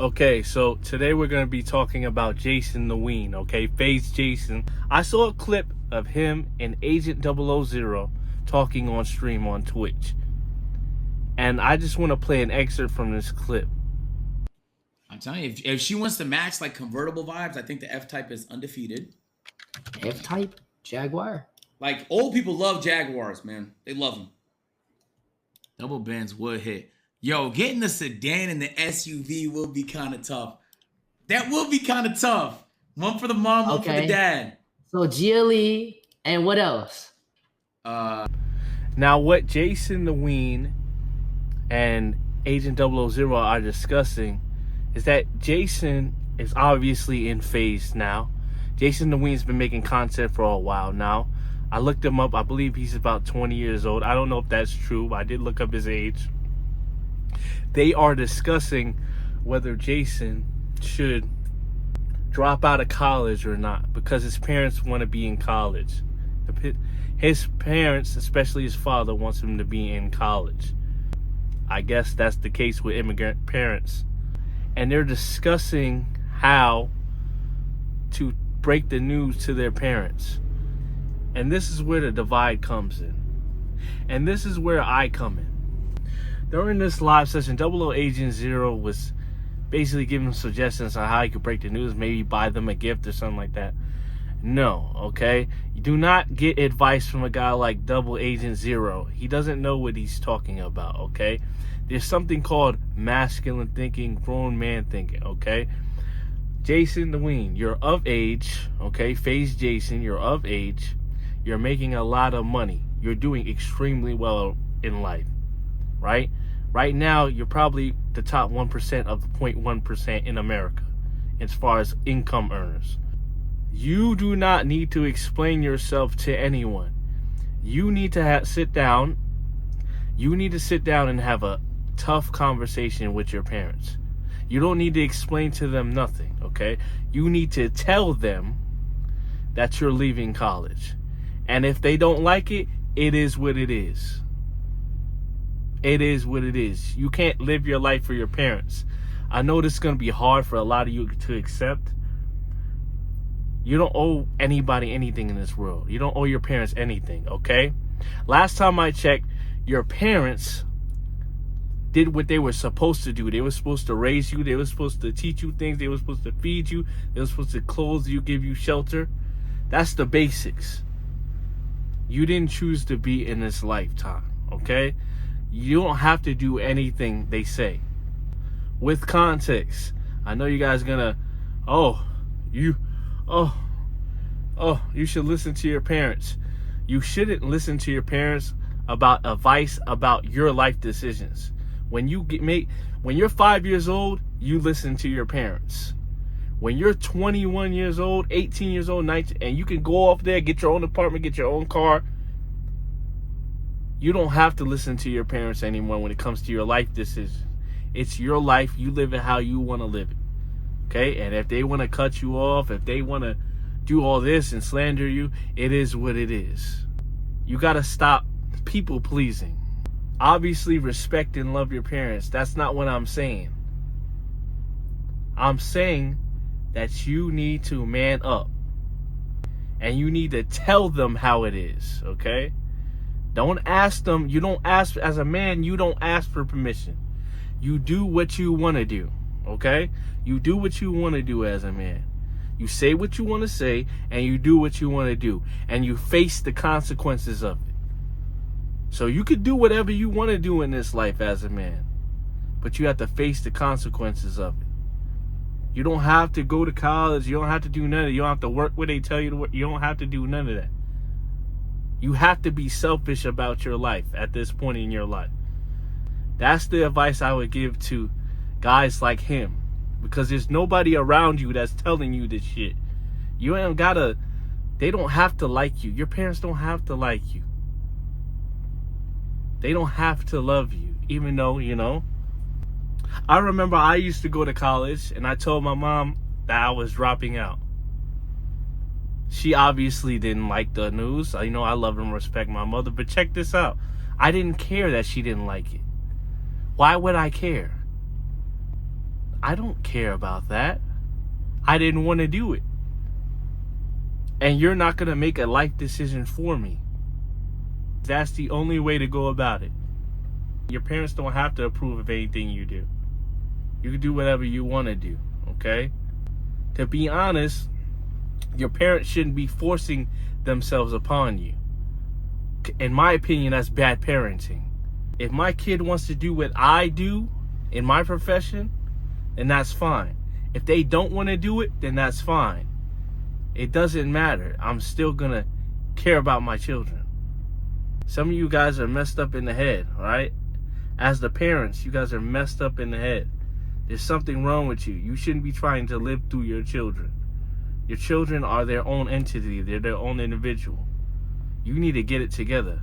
Okay, so today we're going to be talking about Jasontheween, okay? Faze Jason. I saw a clip of him and Agent 000 talking on stream on Twitch. And I just want to play an excerpt from this clip. I'm telling you, if she wants to match like convertible vibes, I think the F-Type is undefeated. F-Type? Jaguar? Like, old people love Jaguars, man. They love them. Double bends would hit. Yo, getting the sedan and the SUV will be kind of tough. That will be kind of tough. One for the mom, one for the dad. So GLE and what else? Now, what Jasontheween and Agent 000 are discussing is that Jason is obviously in Faze now. Jasontheween's been making content for a while now. I looked him up. I believe he's about 20 years old. I don't know if that's true. I did look up his age. They are discussing whether Jason should drop out of college or not because his parents want to be in college. His parents, especially his father, wants him to be in college. I guess that's the case with immigrant parents. And they're discussing how to break the news to their parents. And this is where the divide comes in. And this is where I come in. During this live session, 00 Agent 0 was basically giving suggestions on how you could break the news, maybe buy them a gift or something like that. No, okay? You do not get advice from a guy like 00 Agent 0. He doesn't know what he's talking about, okay? There's something called masculine thinking, grown man thinking, okay? Jasontheween, you're of age, okay? Faze Jason, you're of age. You're making a lot of money. You're doing extremely well in life, right? Right now, you're probably the top 1% of the 0.1% in America as far as income earners. You do not need to explain yourself to anyone. You need to sit down. You need to sit down and have a tough conversation with your parents. You don't need to explain to them nothing, okay? You need to tell them that you're leaving college. And if they don't like it, it is what it is. It is what it is. You can't live your life for your parents. I know this is going to be hard for a lot of you to accept. You don't owe anybody anything in this world. You don't owe your parents anything, okay? Last time I checked, your parents did what they were supposed to do. They were supposed to raise you. They were supposed to teach you things. They were supposed to feed you. They were supposed to clothe you, give you shelter. That's the basics. You didn't choose to be in this lifetime, okay? You don't have to do anything they say. With context, I know you guys gonna, you should listen to your parents. You shouldn't listen to your parents about advice about your life decisions. When you're 5 years old, you listen to your parents. When you're 21 years old, 18 years old, 19, and you can go off there, get your own apartment, get your own car, you don't have to listen to your parents anymore when it comes to your life decisions. It's your life. You live it how you want to live it. Okay? And if they want to cut you off, if they want to do all this and slander you, it is what it is. You got to stop people pleasing. Obviously, respect and love your parents. That's not what I'm saying. I'm saying that you need to man up. And you need to tell them how it is. Okay? Don't ask them. You don't ask, as a man, you don't ask for permission. You do what you want to do, okay? You do what you want to do as a man. You say what you want to say, and you do what you want to do. And you face the consequences of it. So you could do whatever you want to do in this life as a man. But you have to face the consequences of it. You don't have to go to college. You don't have to do none of it. You don't have to work where they tell you to work. You don't have to do none of that. You have to be selfish about your life at this point in your life. That's the advice I would give to guys like him. Because there's nobody around you that's telling you this shit. You ain't gotta, they don't have to like you. Your parents don't have to like you. They don't have to love you. Even though, I remember I used to go to college and I told my mom that I was dropping out. She obviously didn't like the news. I love and respect my mother, but check this out. I didn't care that she didn't like it. Why would I care? I don't care about that. I didn't want to do it. And you're not going to make a life decision for me. That's the only way to go about it. Your parents don't have to approve of anything you do. You can do whatever you want to do, okay? To be honest, your parents shouldn't be forcing themselves upon you. In my opinion, that's bad parenting. If my kid wants to do what I do in my profession, then that's fine. If they don't want to do it, then that's fine. It doesn't matter. I'm still going to care about my children. Some of you guys are messed up in the head, right? As the parents, you guys are messed up in the head. There's something wrong with you. You shouldn't be trying to live through your children. Your children are their own entity. They're their own individual. You need to get it together.